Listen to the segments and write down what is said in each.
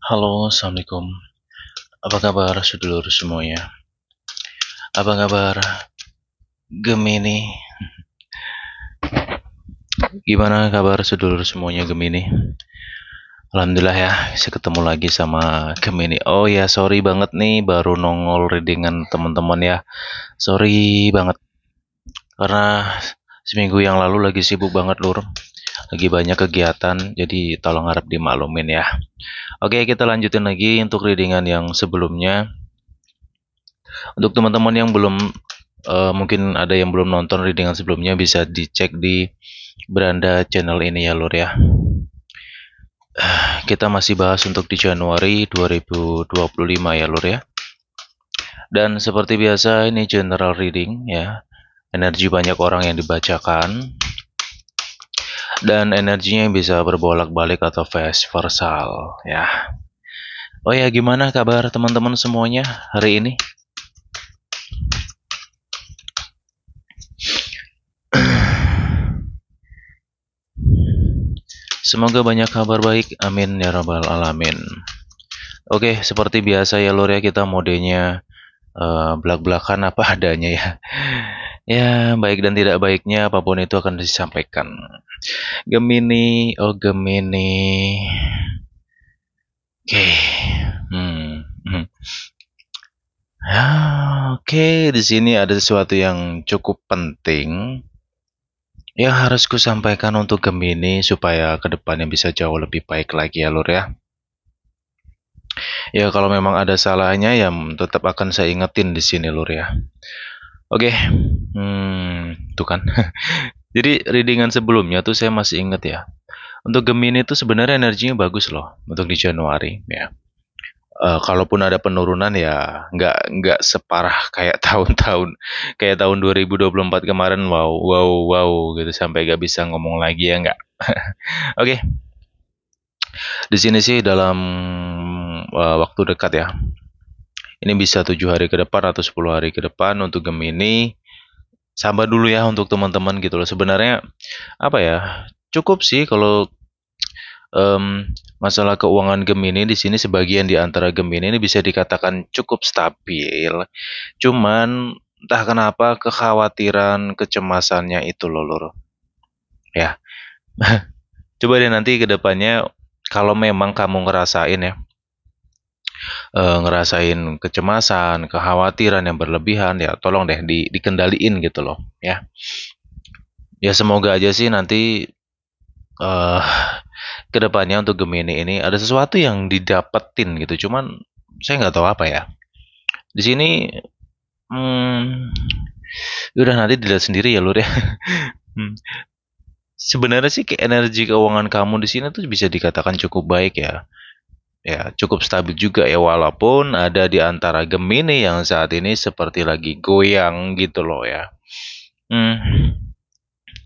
Halo, Assalamualaikum. Apa kabar sedulur semuanya? Apa kabar Gemini? Gimana kabar sedulur semuanya Gemini? Alhamdulillah ya, saya ketemu lagi sama Gemini. Oh ya, sorry banget nih baru nongol readingan teman-teman ya. Sorry banget karena seminggu yang lalu lagi sibuk banget lur. Lagi banyak kegiatan, jadi tolong harap dimaklumin ya. Oke, kita lanjutin lagi untuk readingan yang sebelumnya. Untuk teman-teman yang belum mungkin ada yang belum nonton readingan sebelumnya bisa dicek di beranda channel ini ya lur ya. Kita masih bahas untuk di Januari 2025 ya lur ya. Dan seperti biasa ini general reading ya. Energi banyak orang yang dibacakan dan energinya bisa berbolak-balik atau vice versa ya. Oh ya, gimana kabar teman-teman semuanya hari ini? Semoga banyak kabar baik, amin ya rabbal alamin. Oke, seperti biasa ya lur ya, kita modenya belak-belakan apa adanya ya. Ya, baik dan tidak baiknya apapun itu akan disampaikan. Gemini, oh Gemini. Oke. Hmm. hmm. Oke, di sini ada sesuatu yang cukup penting yang harus ku sampaikan untuk Gemini supaya kedepannya bisa jauh lebih baik lagi ya lur ya. Ya kalau memang ada salahnya ya tetap akan saya ingetin di sini lur ya. Oke, tuh kan. Jadi readingan sebelumnya tuh saya masih inget ya. Untuk Gemini tuh sebenarnya energinya bagus loh untuk di Januari ya. Kalaupun ada penurunan ya nggak separah kayak tahun 2024 kemarin wow wow wow gitu sampai nggak bisa ngomong lagi ya nggak. Oke, di sini sih dalam waktu dekat ya. Ini bisa 7 hari ke depan atau 10 hari ke depan untuk Gemini. Sabar dulu ya untuk teman-teman gitu loh. Sebenarnya apa ya? Cukup sih kalau masalah keuangan Gemini di sini sebagian di antara Gemini ini bisa dikatakan cukup stabil. Cuman entah kenapa kekhawatiran, kecemasannya itu loh lur. Ya, coba deh nanti ke depannya kalau memang kamu ngerasain ya, ngerasain kecemasan, kekhawatiran yang berlebihan ya tolong deh dikendaliin gitu loh ya. Ya semoga aja sih nanti eh kedepannya untuk Gemini ini ada sesuatu yang didapetin gitu. Cuman saya nggak tahu apa ya. Di sini udah nanti dilihat sendiri ya lur ya. Hmm. Sebenarnya sih energi keuangan kamu di sini tuh bisa dikatakan cukup baik ya. Ya, cukup stabil juga ya walaupun ada di antara Gemini yang saat ini seperti lagi goyang gitu loh ya. Hmm.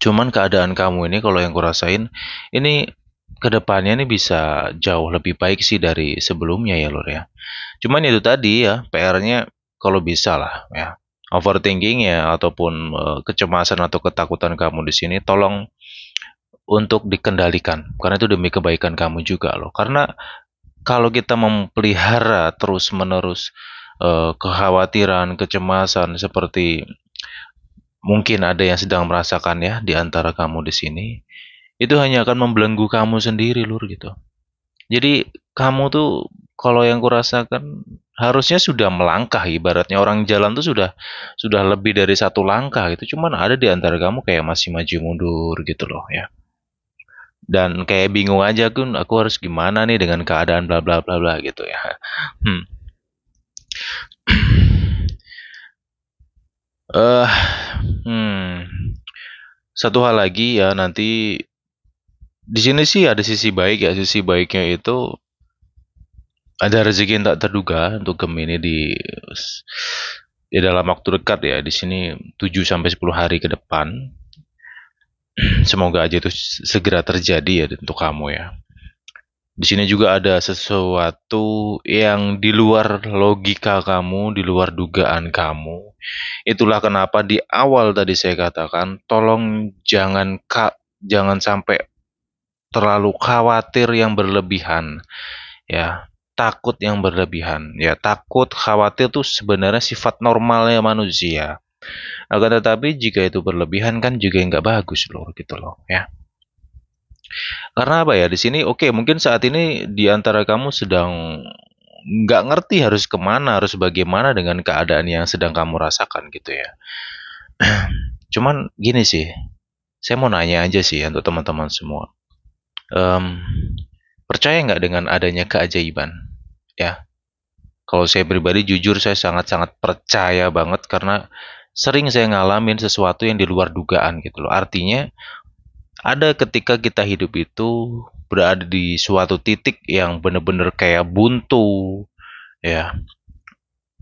Cuman keadaan kamu ini kalau yang kurasain ini kedepannya ini bisa jauh lebih baik sih dari sebelumnya ya lur ya. Cuman itu tadi ya PR-nya kalau bisa lah ya. Overthinking ya ataupun kecemasan atau ketakutan kamu di sini tolong untuk dikendalikan karena itu demi kebaikan kamu juga loh. Karena kalau kita memelihara terus-menerus kekhawatiran, kecemasan seperti mungkin ada yang sedang merasakan ya di antara kamu di sini, itu hanya akan membelenggu kamu sendiri lur gitu. Jadi kamu tuh kalau yang kurasakan harusnya sudah melangkah ibaratnya orang jalan tuh sudah lebih dari satu langkah gitu. Cuman ada di antara kamu kayak masih maju mundur gitu loh ya. Dan kayak bingung aja aku harus gimana nih dengan keadaan bla bla bla bla gitu ya. Hmm. Eh, Satu hal lagi ya nanti di sini sih ada sisi baik ya. Sisi baiknya itu ada rezeki yang tak terduga untuk Gemini di dalam waktu dekat ya. Di sini 7 sampai 10 hari ke depan. Semoga aja itu segera terjadi ya untuk kamu ya. Di sini juga ada sesuatu yang di luar logika kamu, di luar dugaan kamu. Itulah kenapa di awal tadi saya katakan, tolong jangan sampai terlalu khawatir yang berlebihan, ya. takut yang berlebihan. Ya, takut, khawatir tuh sebenarnya sifat normalnya manusia. Akan tetapi jika itu berlebihan kan juga nggak bagus loh, gitu loh, ya. Karena apa ya, di sini oke, mungkin saat ini di antara kamu sedang nggak ngerti harus kemana, harus bagaimana dengan keadaan yang sedang kamu rasakan gitu ya. Cuman gini sih, saya mau nanya aja sih untuk teman-teman semua. Em, Percaya nggak dengan adanya keajaiban? Ya, kalau saya pribadi jujur saya sangat-sangat percaya banget karena sering saya ngalamin sesuatu yang di luar dugaan gitu loh. Artinya ada ketika kita hidup itu berada di suatu titik yang bener-bener kayak buntu, ya.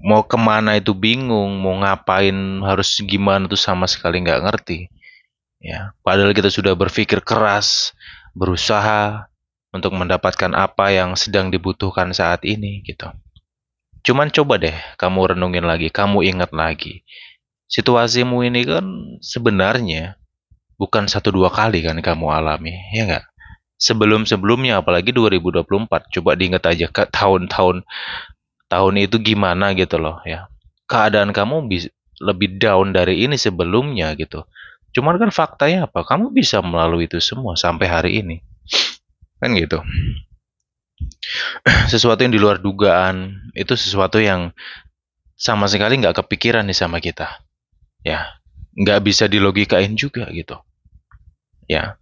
Mau kemana itu bingung, mau ngapain harus gimana tuh sama sekali nggak ngerti. Ya, padahal kita sudah berpikir keras, berusaha untuk mendapatkan apa yang sedang dibutuhkan saat ini gitu. Cuman coba deh kamu renungin lagi, kamu ingat lagi. Situasimu ini kan sebenarnya bukan satu dua kali kan kamu alami, ya nggak? Sebelum-sebelumnya, apalagi 2024, coba diingat aja ke tahun-tahun tahun itu gimana gitu loh ya. Keadaan kamu lebih down dari ini sebelumnya gitu. Cuman kan faktanya apa? Kamu bisa melalui itu semua sampai hari ini. Kan gitu. Sesuatu yang di luar dugaan, itu sesuatu yang sama sekali nggak kepikiran nih sama kita. Ya, nggak bisa dilogikain juga gitu. Ya,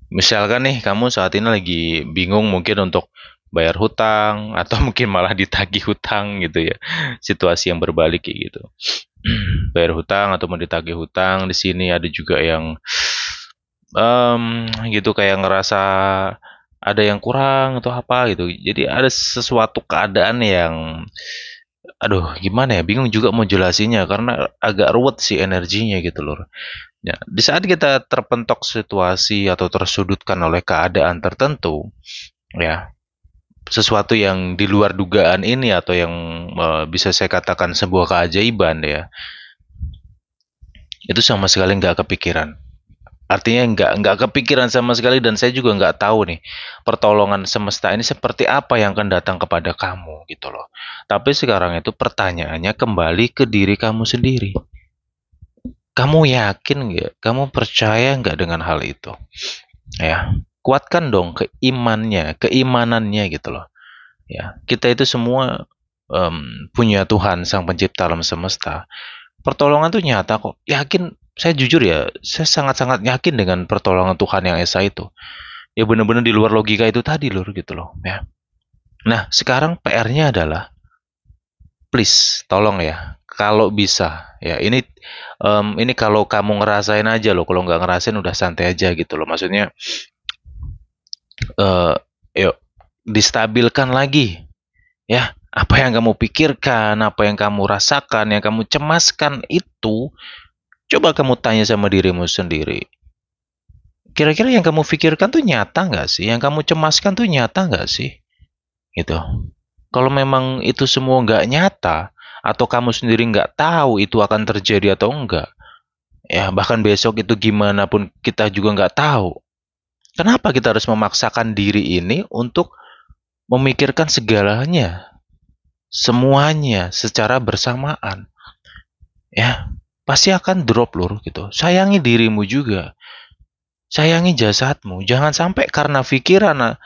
misalkan nih kamu saat ini lagi bingung mungkin untuk bayar hutang atau mungkin malah ditagih hutang gitu ya. Situasi yang berbalik kayak gitu. Bayar hutang atau mau ditagih hutang, di sini ada juga yang gitu kayak ngerasa ada yang kurang atau apa gitu. Jadi ada sesuatu keadaan yang aduh gimana ya, bingung juga mau jelasinnya karena agak ruwet sih energinya gitu loh. Ya, di saat kita terpentok situasi atau tersudutkan oleh keadaan tertentu, ya, sesuatu yang di luar dugaan ini atau yang bisa saya katakan sebuah keajaiban ya, itu sama sekali nggak kepikiran. Artinya nggak kepikiran sama sekali dan saya juga nggak tahu nih pertolongan semesta ini seperti apa yang akan datang kepada kamu gitu loh. Tapi sekarang itu pertanyaannya kembali ke diri kamu sendiri. Kamu yakin nggak? Kamu percaya nggak dengan hal itu? Ya, kuatkan dong keimanannya gitu loh. Ya, kita itu semua punya Tuhan Sang Pencipta alam semesta. Pertolongan tuh nyata kok. Yakin, saya jujur ya, saya sangat-sangat yakin dengan pertolongan Tuhan yang esa itu. Ya benar-benar di luar logika itu tadi lur gitu loh. Ya. Nah, sekarang PR-nya adalah, please, tolong ya, kalau bisa, ya ini kalau kamu ngerasain aja loh, kalau nggak ngerasain udah santai aja gitu loh. Maksudnya, eh yuk distabilkan lagi, ya. Apa yang kamu pikirkan, apa yang kamu rasakan, yang kamu cemaskan itu, coba kamu tanya sama dirimu sendiri. Kira-kira yang kamu pikirkan tuh nyata nggak sih? Yang kamu cemaskan tuh nyata nggak sih? Gitu. Kalau memang itu semua nggak nyata, atau kamu sendiri nggak tahu itu akan terjadi atau enggak, ya bahkan besok itu gimana pun kita juga nggak tahu. Kenapa kita harus memaksakan diri ini untuk memikirkan segalanya, semuanya secara bersamaan? Ya, pasti akan drop lur gitu. Sayangi dirimu juga. Sayangi jasadmu. Jangan sampai karena pikiran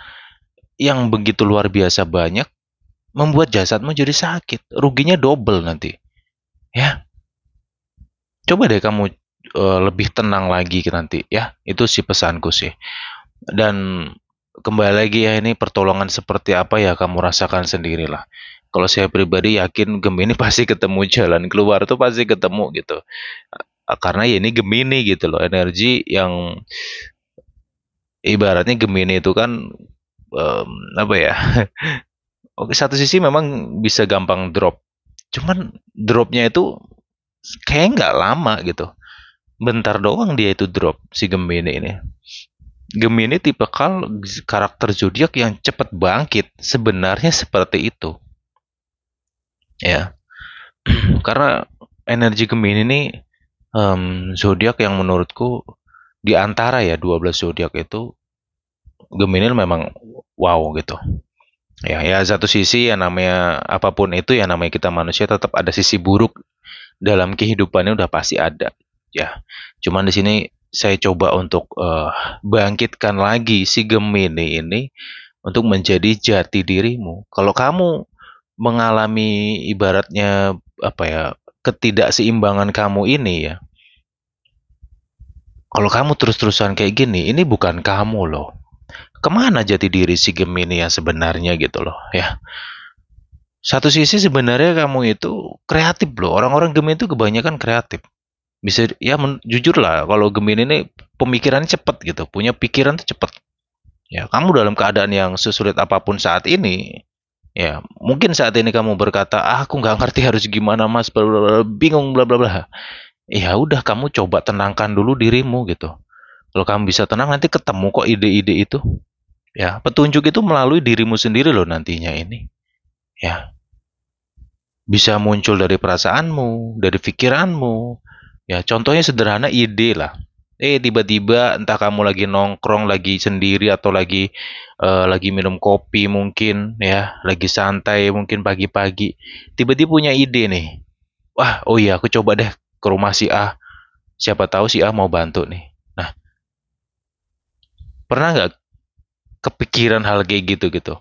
yang begitu luar biasa banyak membuat jasadmu jadi sakit. Ruginya double nanti. Ya, coba deh kamu lebih tenang lagi nanti ya. Itu sih pesanku sih. Dan kembali lagi ya, ini pertolongan seperti apa ya kamu rasakan sendirilah. Kalau saya pribadi yakin Gemini pasti ketemu jalan keluar tuh pasti ketemu gitu. Karena ya ini Gemini gitu loh, energi yang ibaratnya Gemini itu kan apa ya? Oke, satu sisi memang bisa gampang drop. Cuman dropnya itu kayak nggak lama gitu. Bentar doang dia itu drop si Gemini ini. Gemini tipe karakter zodiak yang cepat bangkit. Sebenarnya seperti itu. Ya, karena energi Gemini ini zodiak yang menurutku di antara ya 12 zodiak itu Gemini memang wow gitu. Ya, satu sisi ya namanya apapun itu ya namanya kita manusia tetap ada sisi buruk dalam kehidupannya udah pasti ada. Ya, cuman di sini saya coba untuk bangkitkan lagi si Gemini ini untuk menjadi jati dirimu. Kalau kamu mengalami ibaratnya apa ya ketidakseimbangan kamu ini ya, kalau kamu terus-terusan kayak gini, ini bukan kamu loh. Kemana jati diri si Gemini yang sebenarnya gitu loh ya. Satu sisi sebenarnya kamu itu kreatif loh. Orang-orang Gemini itu kebanyakan kreatif. Bisa ya jujur lah kalau Gemini ini pemikirannya cepat gitu. Punya pikiran tuh cepat. Ya, kamu dalam keadaan yang sesulit apapun saat ini, ya mungkin saat ini kamu berkata, ah, aku nggak ngerti harus gimana mas, bla, bla, bla, bingung bla bla bla. Ya udah kamu coba tenangkan dulu dirimu gitu. Kalau kamu bisa tenang nanti ketemu kok ide-ide itu. Ya, petunjuk itu melalui dirimu sendiri loh nantinya ini. Ya, bisa muncul dari perasaanmu, dari pikiranmu. Ya, contohnya sederhana ide lah. Tiba-tiba entah kamu lagi nongkrong, lagi sendiri atau lagi minum kopi mungkin ya, lagi santai mungkin pagi-pagi. Tiba-tiba punya ide nih. Wah, oh iya aku coba deh ke rumah si A. Siapa tahu si A mau bantu nih. Nah, pernah nggak kepikiran hal kayak gitu gitu?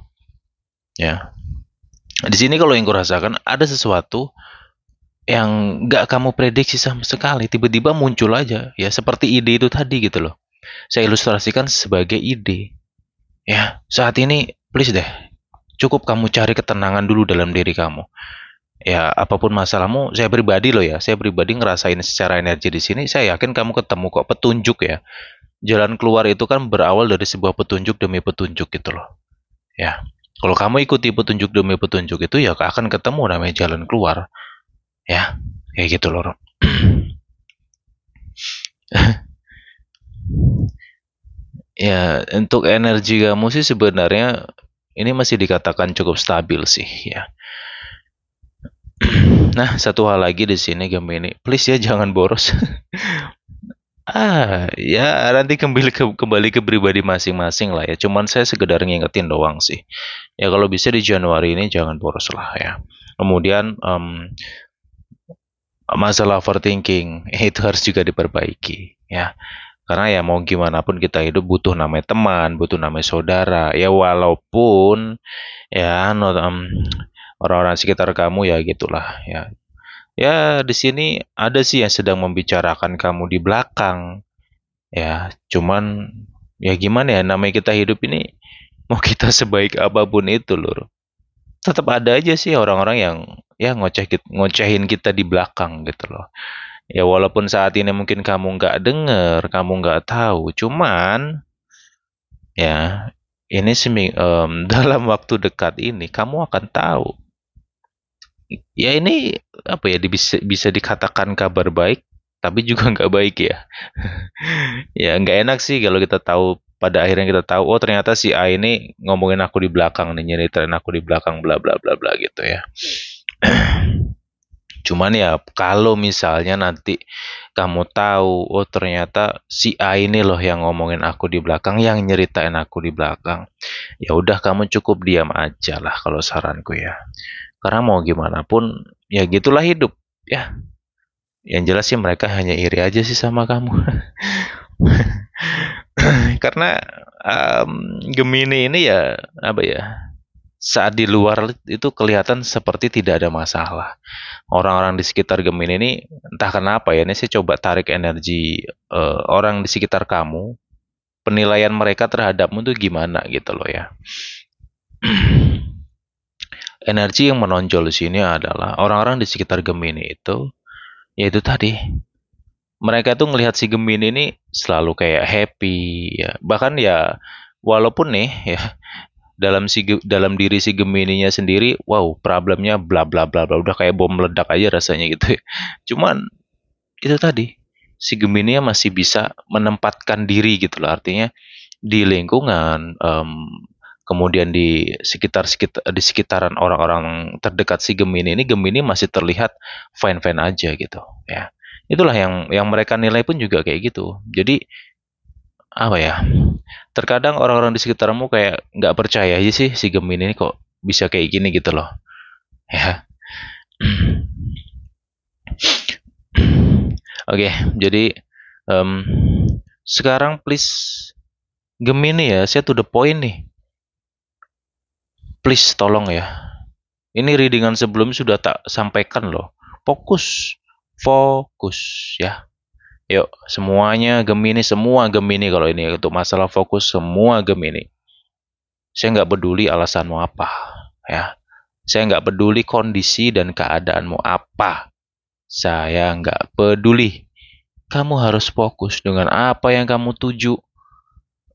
Ya. Di sini kalau yang kurasakan ada sesuatu yang nggak kamu prediksi sama sekali, tiba-tiba muncul aja, ya seperti ide itu tadi gitu loh. Saya ilustrasikan sebagai ide. Ya, saat ini please deh, cukup kamu cari ketenangan dulu dalam diri kamu. Ya, apapun masalahmu, saya pribadi loh ya, saya pribadi ngerasain secara energi di sini, saya yakin kamu ketemu kok petunjuk ya. Jalan keluar itu kan berawal dari sebuah petunjuk demi petunjuk gitu loh. Ya, kalau kamu ikuti petunjuk demi petunjuk itu ya akan ketemu namanya jalan keluar. Ya, kayak gitu loh. Ya, untuk energi kamu sih sebenarnya ini masih dikatakan cukup stabil sih ya. Nah, satu hal lagi di sini Gemini, please ya jangan boros. Ya nanti kembali ke pribadi masing-masing lah ya. Cuman saya sekedar ngingetin doang sih. Ya kalau bisa di Januari ini jangan boros lah ya. Kemudian masalah overthinking itu harus juga diperbaiki ya. Karena ya mau gimana pun kita hidup butuh namanya teman, butuh namanya saudara. Ya walaupun ya orang-orang sekitar kamu ya gitulah ya. Ya di sini ada sih yang sedang membicarakan kamu di belakang. Ya, cuman ya gimana ya namanya kita hidup ini mau kita sebaik apapun itu loh. Tetap ada aja sih orang-orang yang ya ngocehin kita di belakang gitu loh. Ya walaupun saat ini mungkin kamu nggak denger, kamu nggak tahu, cuman ya ini dalam waktu dekat ini kamu akan tahu. Ya ini apa ya bisa dikatakan kabar baik, tapi juga nggak baik ya. Ya nggak enak sih kalau kita tahu pada akhirnya kita tahu oh ternyata si A ini ngomongin aku di belakang nih nyeritain aku di belakang bla bla bla bla gitu ya. Cuman ya kalau misalnya nanti kamu tahu, oh ternyata si A ini loh yang ngomongin aku di belakang, yang nyeritain aku di belakang. Ya udah kamu cukup diam aja lah kalau saranku ya. Karena mau gimana pun ya gitulah hidup ya. Yang jelas sih mereka hanya iri aja sih sama kamu. Karena Gemini ini ya apa ya? Saat di luar itu kelihatan seperti tidak ada masalah. Orang-orang di sekitar Gemini ini entah kenapa ya, ini saya coba tarik energi orang di sekitar kamu, penilaian mereka terhadapmu tuh gimana gitu loh ya. Energi yang menonjol di sini adalah orang-orang di sekitar Gemini itu, yaitu tadi mereka tuh ngelihat si Gemini ini selalu kayak happy ya. Bahkan ya walaupun nih ya dalam diri si Gemininya sendiri, wow, problemnya bla bla bla bla udah kayak bom meledak aja rasanya gitu ya. Cuman itu tadi si Gemini masih bisa menempatkan diri gitu loh, artinya di lingkungan kemudian di sekitaran orang-orang terdekat si Gemini ini Gemini masih terlihat fine fine aja gitu ya. Itulah yang mereka nilai pun juga kayak gitu. Jadi apa ya, terkadang orang-orang di sekitarmu kayak nggak percaya aja sih si Gemini ini kok bisa kayak gini gitu loh. Ya. Oke, jadi em, sekarang please Gemini ya, saya to the point nih. Please tolong ya. Ini readingan sebelum sudah tak sampaikan loh. Fokus, fokus ya. Yuk, semuanya Gemini, semua Gemini kalau ini untuk masalah fokus semua Gemini. Saya nggak peduli alasanmu apa, ya. Saya nggak peduli kondisi dan keadaanmu apa. Saya nggak peduli. Kamu harus fokus dengan apa yang kamu tuju.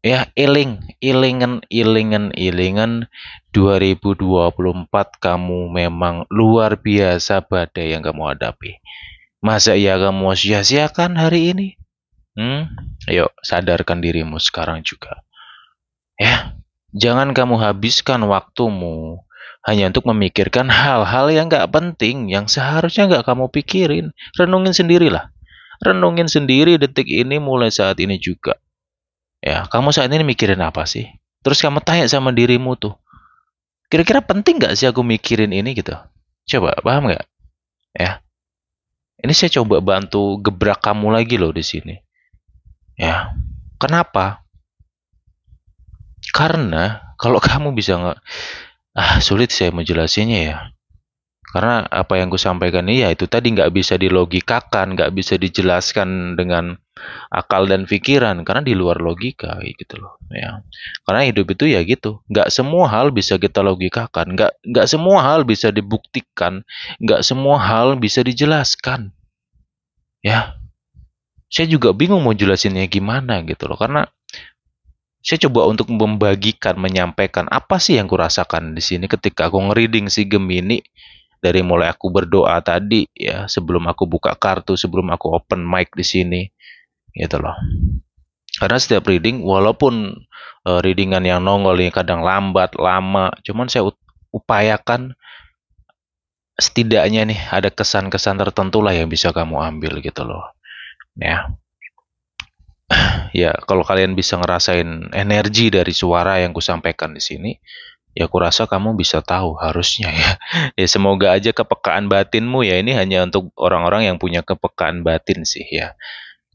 Ya, ilingan 2024 kamu memang luar biasa badai yang kamu hadapi. Masa iya kamu sia-siakan hari ini? Ayo, sadarkan dirimu sekarang juga. Ya, jangan kamu habiskan waktumu hanya untuk memikirkan hal-hal yang nggak penting, yang seharusnya nggak kamu pikirin. Renungin sendirilah. Renungin sendiri detik ini mulai saat ini juga. Ya, kamu saat ini mikirin apa sih? Terus kamu tanya sama dirimu tuh, kira-kira penting nggak sih aku mikirin ini gitu? Coba, paham nggak? Ya, ini saya coba bantu gebrak kamu lagi loh di sini. Ya, kenapa? Karena kalau kamu bisa nggak, sulit saya menjelasinya ya. Karena apa yang kusampaikan ini ya itu tadi nggak bisa dilogikakan, nggak bisa dijelaskan dengan akal dan pikiran karena di luar logika gitu loh ya. Karena hidup itu ya gitu, nggak semua hal bisa kita logikakan, nggak semua hal bisa dibuktikan, nggak semua hal bisa dijelaskan ya. Saya juga bingung mau jelasinnya gimana gitu loh karena saya coba untuk membagikan, menyampaikan apa sih yang kurasakan di sini ketika aku ngereading si Gemini dari mulai aku berdoa tadi ya sebelum aku buka kartu, sebelum aku open mic di sini gitu loh. Karena setiap reading walaupun readingan yang nongol ini kadang lambat, lama, cuman saya upayakan setidaknya nih ada kesan-kesan tertentu lah yang bisa kamu ambil gitu loh. Ya. Ya, kalau kalian bisa ngerasain energi dari suara yang kusampaikan di sini, ya kurasa kamu bisa tahu harusnya ya. Ya semoga aja kepekaan batinmu ya ini hanya untuk orang-orang yang punya kepekaan batin sih ya.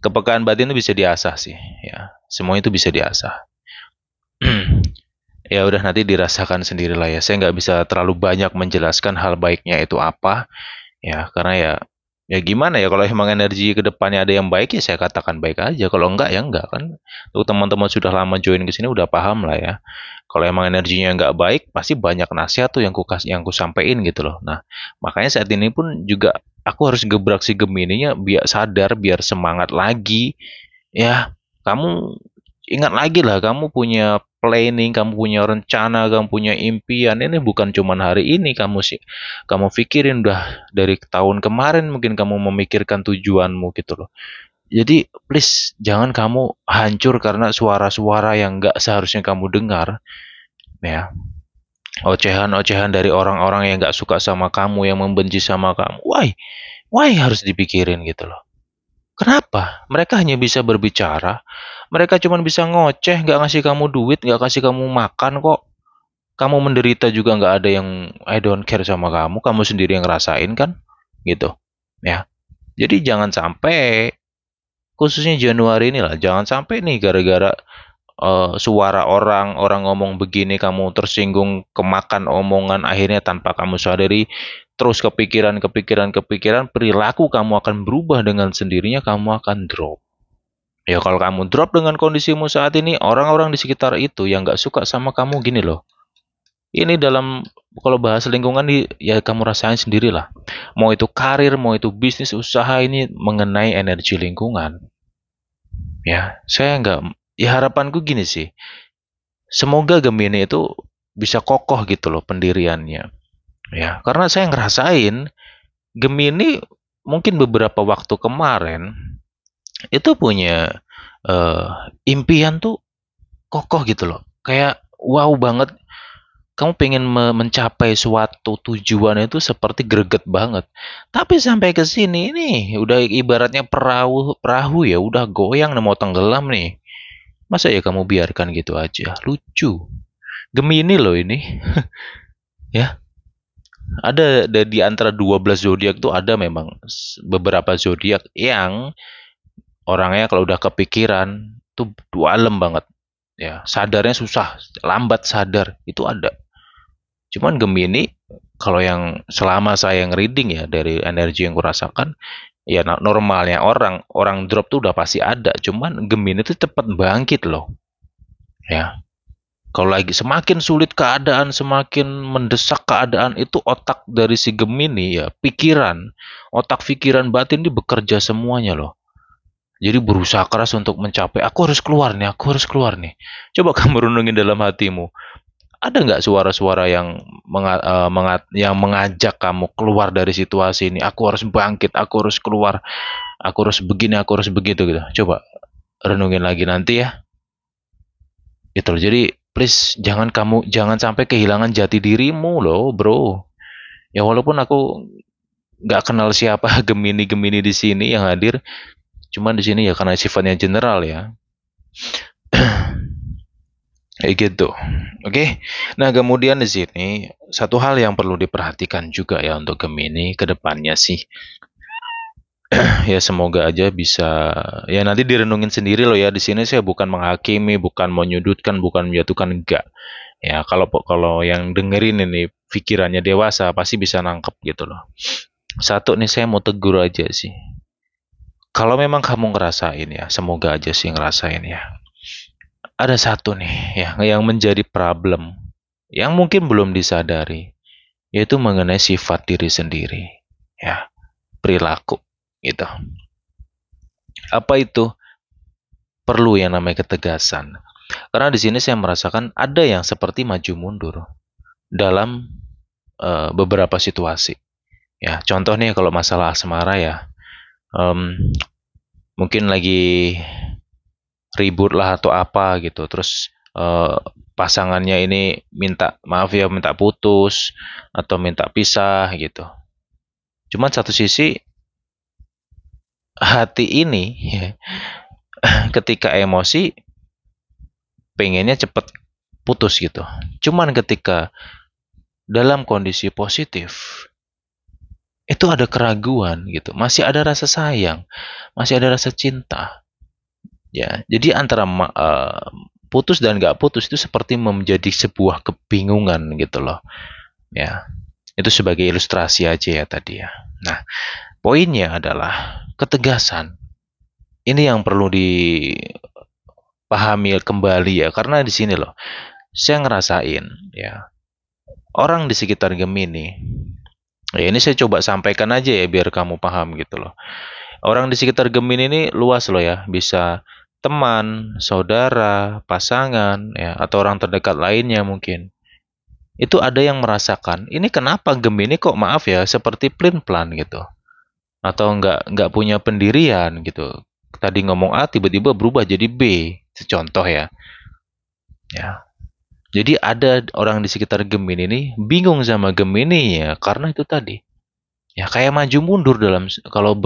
Kepekaan batin itu bisa diasah sih ya. Semua itu bisa diasah. Ya udah nanti dirasakan sendirilah ya. Saya nggak bisa terlalu banyak menjelaskan hal baiknya itu apa ya karena ya gimana ya kalau emang energi ke depannya ada yang baik ya saya katakan baik aja. Kalau enggak ya enggak kan. Tuh teman-teman sudah lama join ke sini udah paham lah ya. Kalau emang energinya nggak baik pasti banyak nasihat tuh yang ku sampein gitu loh. Nah, makanya saat ini pun juga aku harus gebrak si Gemininya biar sadar, biar semangat lagi. Ya, kamu ingat lagi lah kamu punya planning, kamu punya rencana, kamu punya impian. Ini bukan cuman hari ini kamu pikirin udah dari tahun kemarin mungkin kamu memikirkan tujuanmu gitu loh. Jadi please jangan kamu hancur karena suara-suara yang nggak seharusnya kamu dengar ya. Ocehan-ocehan dari orang-orang yang nggak suka sama kamu, yang membenci sama kamu. Why harus dipikirin gitu loh. Kenapa? Mereka hanya bisa berbicara, mereka cuma bisa ngoceh, nggak ngasih kamu duit, nggak kasih kamu makan kok. Kamu menderita juga nggak ada yang I don't care sama kamu sendiri yang ngerasain kan, gitu. Ya, jadi jangan sampai, khususnya Januari ini lah, jangan sampai nih gara-gara suara orang ngomong begini kamu tersinggung, kemakan omongan, akhirnya tanpa kamu sadari terus kepikiran, perilaku kamu akan berubah dengan sendirinya, kamu akan drop. Ya kalau kamu drop dengan kondisimu saat ini, orang-orang di sekitar itu yang nggak suka sama kamu gini loh. Ini dalam kalau bahas lingkungan ya kamu rasain sendirilah. Mau itu karir, mau itu bisnis, usaha, ini mengenai energi lingkungan. Ya, saya nggak, ya harapanku gini sih. Semoga Gemini itu bisa kokoh gitu loh pendiriannya. Ya, karena saya ngerasain Gemini mungkin beberapa waktu kemarin itu punya impian tuh kokoh gitu loh. Kayak wow banget. Kamu pengen mencapai suatu tujuan itu seperti greget banget. Tapi sampai ke sini nih, udah ibaratnya perahu ya, udah goyang nih mau tenggelam nih. Masa ya kamu biarkan gitu aja? Lucu. Gemini loh ini. Ya, ada di antara 12 zodiak tuh ada memang beberapa zodiak yang orangnya kalau udah kepikiran tuh dualem banget. Ya, sadarnya susah, lambat sadar, itu ada. Cuman Gemini, kalau yang selama saya reading ya dari energi yang kurasakan, ya normalnya orang orang drop tuh udah pasti ada. Cuman Gemini tuh cepat bangkit loh. Ya, kalau lagi semakin sulit keadaan, semakin mendesak keadaan, itu otak dari si Gemini ya, pikiran, otak pikiran batin ini bekerja semuanya loh. Jadi berusaha keras untuk mencapai, aku harus keluar nih, aku harus keluar nih. Coba kamu renungin dalam hatimu, ada nggak suara-suara yang yang mengajak kamu keluar dari situasi ini? Aku harus bangkit, aku harus keluar, aku harus begini, aku harus begitu gitu. Coba renungin lagi nanti ya. Gitu loh. Jadi please jangan sampai kehilangan jati dirimu loh, bro. Ya walaupun aku nggak kenal siapa Gemini-Gemini di sini yang hadir, cuman di sini ya karena sifatnya general ya. Kayak gitu. Oke. Nah, kemudian di sini satu hal yang perlu diperhatikan juga ya untuk Gemini ke depannya sih. Ya semoga aja bisa ya nanti direnungin sendiri loh ya. Di sini saya bukan menghakimi, bukan menyudutkan, bukan menjatuhkan, enggak. Ya, kalau kalau yang dengerin ini pikirannya dewasa pasti bisa nangkep gitu loh. Satu nih saya mau tegur aja sih. Kalau memang kamu ngerasain ya, semoga aja sih ngerasain ya. Ada satu nih ya yang menjadi problem yang mungkin belum disadari, yaitu mengenai sifat diri sendiri, ya, perilaku gitu. Apa itu? Perlu yang namanya ketegasan. Karena di sini saya merasakan ada yang seperti maju mundur dalam beberapa situasi. Ya, contoh nih kalau masalah asmara ya, em, mungkin lagi ribut lah atau apa gitu, terus pasangannya ini minta maaf ya, minta putus atau minta pisah gitu. Cuman satu sisi hati ini ya, ketika emosi pengennya cepet putus gitu. Cuman ketika dalam kondisi positif itu ada keraguan gitu, masih ada rasa sayang, masih ada rasa cinta. Ya, jadi antara putus dan nggak putus itu seperti menjadi sebuah kebingungan gitu loh. Ya, itu sebagai ilustrasi aja ya tadi ya. Nah, poinnya adalah ketegasan. Ini yang perlu dipahami kembali ya, karena di sini loh, saya ngerasain ya, orang di sekitar Gemini, ya ini saya coba sampaikan aja ya biar kamu paham gitu loh. Orang di sekitar Gemini ini luas loh ya, bisa teman, saudara, pasangan, ya, atau orang terdekat lainnya mungkin. Itu ada yang merasakan, ini kenapa Gemini kok maaf ya, seperti plan gitu. Atau nggak punya pendirian gitu. Tadi ngomong A tiba-tiba berubah jadi B, contoh ya. Ya. Jadi ada orang di sekitar Gemini ini bingung sama Gemini ya karena itu tadi. Ya kayak maju mundur dalam kalau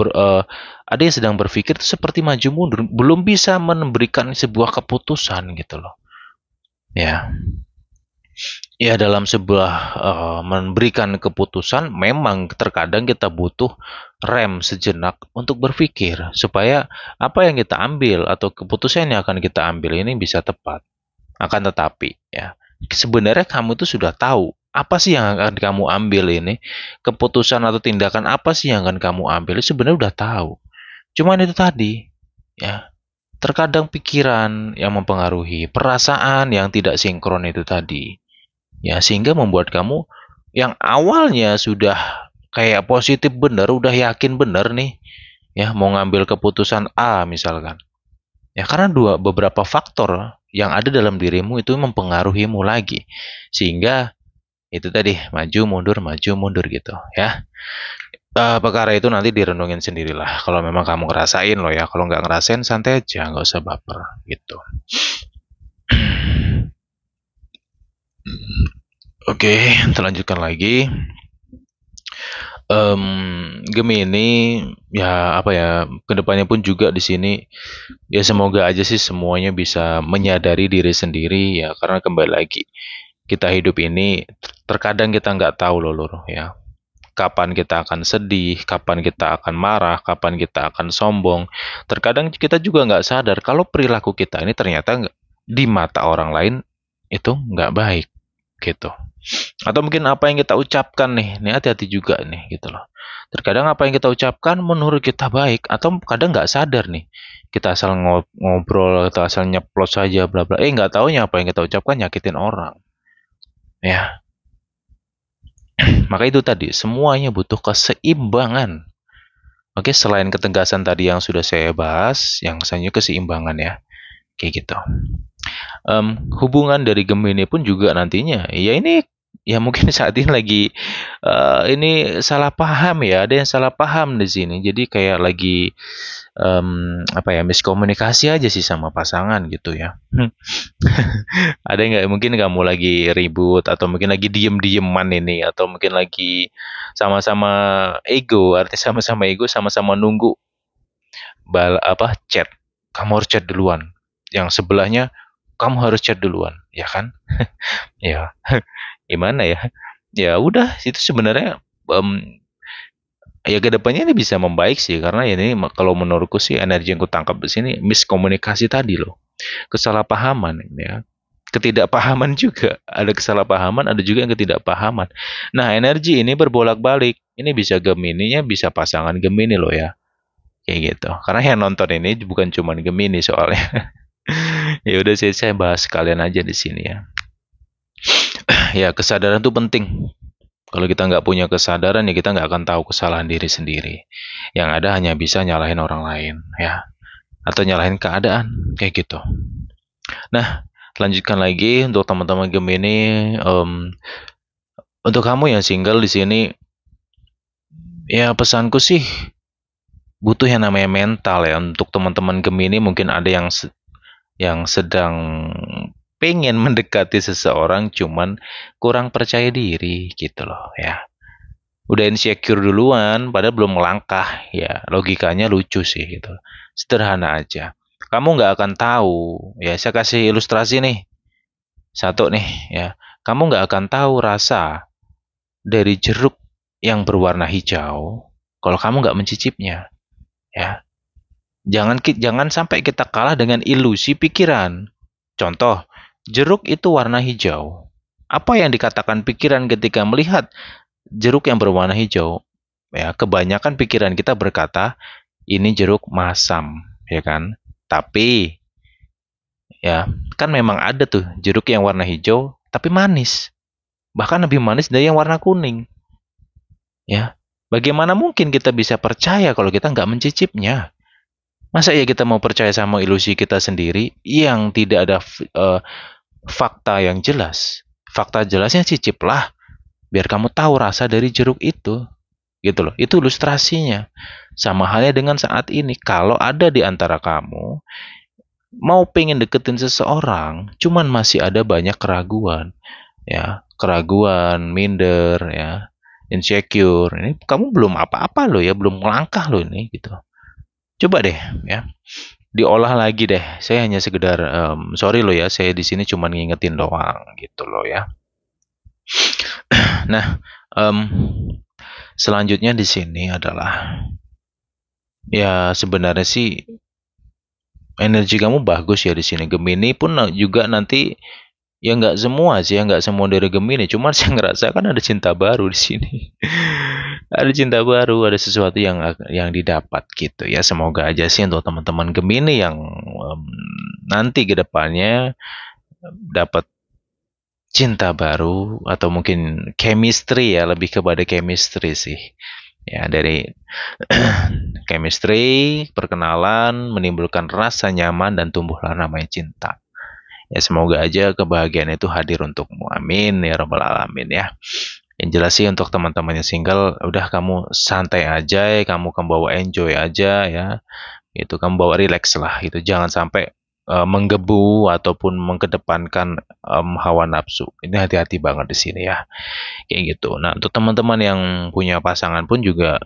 ada yang sedang berpikir itu seperti maju mundur, belum bisa memberikan sebuah keputusan gitu loh. Ya. Ya dalam sebuah memberikan keputusan memang terkadang kita butuh rem sejenak untuk berpikir supaya apa yang kita ambil atau keputusan yang akan kita ambil ini bisa tepat. Akan tetapi ya sebenarnya kamu itu sudah tahu apa sih yang akan kamu ambil ini, keputusan atau tindakan apa sih yang akan kamu ambil, sebenarnya udah tahu. Cuman itu tadi ya terkadang pikiran yang mempengaruhi, perasaan yang tidak sinkron itu tadi. Ya, sehingga membuat kamu yang awalnya sudah kayak positif bener, udah yakin bener nih, ya mau ngambil keputusan A misalkan. Ya karena beberapa faktor yang ada dalam dirimu itu mempengaruhimu lagi. Sehingga itu tadi maju mundur gitu ya. Perkara itu nanti direnungin sendirilah. Kalau memang kamu ngerasain loh ya, kalau nggak ngerasain santai aja, nggak usah baper gitu. Oke, kita lanjutkan lagi. Gemini ya apa ya kedepannya pun juga di sini ya semoga aja sih semuanya bisa menyadari diri sendiri ya karena kembali lagi kita hidup ini terkadang kita nggak tahu loh lur ya. Kapan kita akan sedih, kapan kita akan marah, kapan kita akan sombong. Terkadang kita juga nggak sadar kalau perilaku kita ini ternyata di mata orang lain itu nggak baik gitu. Atau mungkin apa yang kita ucapkan nih, ini hati-hati juga nih gitu loh. Terkadang apa yang kita ucapkan menurut kita baik, atau kadang nggak sadar nih. Kita asal ngobrol, kita asal nyeplos saja, bla bla. Nggak taunya apa yang kita ucapkan nyakitin orang. Ya, maka itu tadi, semuanya butuh keseimbangan. Oke, selain ketegasan tadi yang sudah saya bahas, yang selanjutnya keseimbangan ya. Kayak gitu. Hubungan dari Gemini pun juga nantinya, ya ini ya mungkin saat ini lagi ini salah paham ya, ada yang salah paham di sini. Jadi kayak lagi apa ya, miskomunikasi aja sih sama pasangan gitu ya. Ada nggak mungkin kamu lagi ribut atau mungkin lagi diem-dieman ini atau mungkin lagi sama-sama ego, artinya sama-sama ego, sama-sama nunggu chat. Kamu harus chat duluan. Yang sebelahnya kamu harus chat duluan, ya kan? Ya, gimana ya? Ya udah, itu sebenarnya ya kedepannya ini bisa membaik sih karena ini kalau menurutku sih energi yang kutangkap di sini miskomunikasi tadi loh, kesalahpahaman ya, ketidakpahaman juga ada kesalahpahaman, ada juga yang ketidakpahaman. Nah energi ini berbolak-balik, ini bisa Gemininya bisa pasangan Gemini loh ya, kayak gitu. Karena yang nonton ini bukan cuma Gemini soalnya. Ya udah saya bahas sekalian aja di sini ya. Ya kesadaran itu penting. Kalau kita nggak punya kesadaran ya kita nggak akan tahu kesalahan diri sendiri. Yang ada hanya bisa nyalahin orang lain ya, atau nyalahin keadaan kayak gitu. Nah, lanjutkan lagi untuk teman-teman Gemini. Untuk kamu yang single di sini, ya pesanku sih butuh yang namanya mental ya. Untuk teman-teman Gemini mungkin ada yang sedang pengen mendekati seseorang cuman kurang percaya diri gitu loh ya. Udah insecure duluan padahal belum melangkah ya, logikanya lucu sih gitu, sederhana aja. Kamu nggak akan tahu ya, saya kasih ilustrasi nih satu nih ya, kamu nggak akan tahu rasa dari jeruk yang berwarna hijau kalau kamu nggak mencicipnya ya. Jangan sampai kita kalah dengan ilusi pikiran. Contoh, jeruk itu warna hijau. Apa yang dikatakan pikiran ketika melihat jeruk yang berwarna hijau? Ya, kebanyakan pikiran kita berkata, ini jeruk masam, ya kan? Tapi ya, kan memang ada tuh jeruk yang warna hijau tapi manis. Bahkan lebih manis dari yang warna kuning. Ya. Bagaimana mungkin kita bisa percaya kalau kita nggak mencicipnya? Masa ya kita mau percaya sama ilusi kita sendiri yang tidak ada fakta yang jelas? Fakta jelasnya ciciplah, biar kamu tahu rasa dari jeruk itu. Gitu loh. Itu ilustrasinya. Sama halnya dengan saat ini. Kalau ada di antara kamu, mau pengen deketin seseorang, cuman masih ada banyak keraguan. Ya, keraguan, minder, ya, insecure. Ini kamu belum apa-apa loh ya, belum melangkah loh ini gitu. Coba deh ya, diolah lagi deh. Saya hanya sekedar sorry loh ya, saya di sini cuma ngingetin doang gitu loh ya. Nah, selanjutnya di sini adalah ya sebenarnya sih energi kamu bagus ya di sini. Gemini pun juga nanti ya nggak semua sih, ya nggak semua dari Gemini. Cuman saya ngerasa kan ada cinta baru di sini. Ada cinta baru, ada sesuatu yang didapat gitu ya. Semoga aja sih untuk teman-teman Gemini yang nanti ke depannya dapat cinta baru atau mungkin chemistry ya, lebih kepada chemistry sih. Ya, dari chemistry, perkenalan, menimbulkan rasa nyaman dan tumbuhlah namanya cinta. Ya semoga aja kebahagiaan itu hadir untukmu. Amin ya rabbal alamin ya. Yang jelas sih untuk teman-teman yang single, udah kamu santai aja, kamu bawa enjoy aja ya. Itu kamu bawa relax lah gitu. Jangan sampai menggebu ataupun mengedepankan hawa nafsu. Ini hati-hati banget di sini ya. Kayak gitu. Nah, untuk teman-teman yang punya pasangan pun juga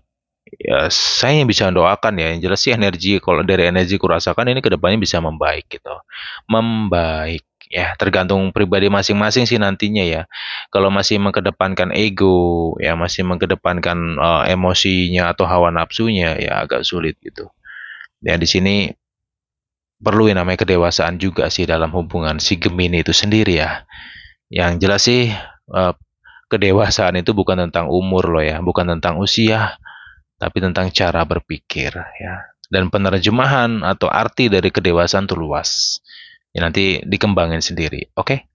ya saya yang bisa doakan ya. Yang jelas sih energi, kalau dari energi kurasakan ini kedepannya bisa membaik gitu. Membaik ya tergantung pribadi masing-masing sih nantinya ya. Kalau masih mengedepankan ego, ya masih mengedepankan emosinya atau hawa nafsunya, ya agak sulit gitu. Ya di sini perlu yang namanya kedewasaan juga sih dalam hubungan si Gemini itu sendiri ya. Yang jelas sih kedewasaan itu bukan tentang umur loh ya, bukan tentang usia, tapi tentang cara berpikir ya. Dan penerjemahan atau arti dari kedewasaan itu luas. Ya nanti dikembangin sendiri. Oke?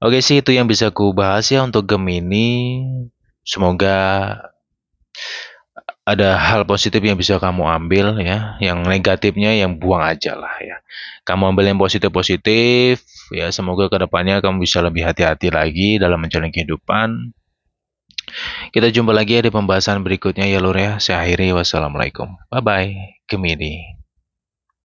Oke sih itu yang bisa ku bahas ya untuk Gemini. Semoga ada hal positif yang bisa kamu ambil ya, yang negatifnya yang buang aja lah ya. Kamu ambil yang positif-positif ya, semoga kedepannya kamu bisa lebih hati-hati lagi dalam menjalani kehidupan. Kita jumpa lagi ya di pembahasan berikutnya ya Lur ya. Saya akhiri wassalamualaikum. Bye bye. Gemini.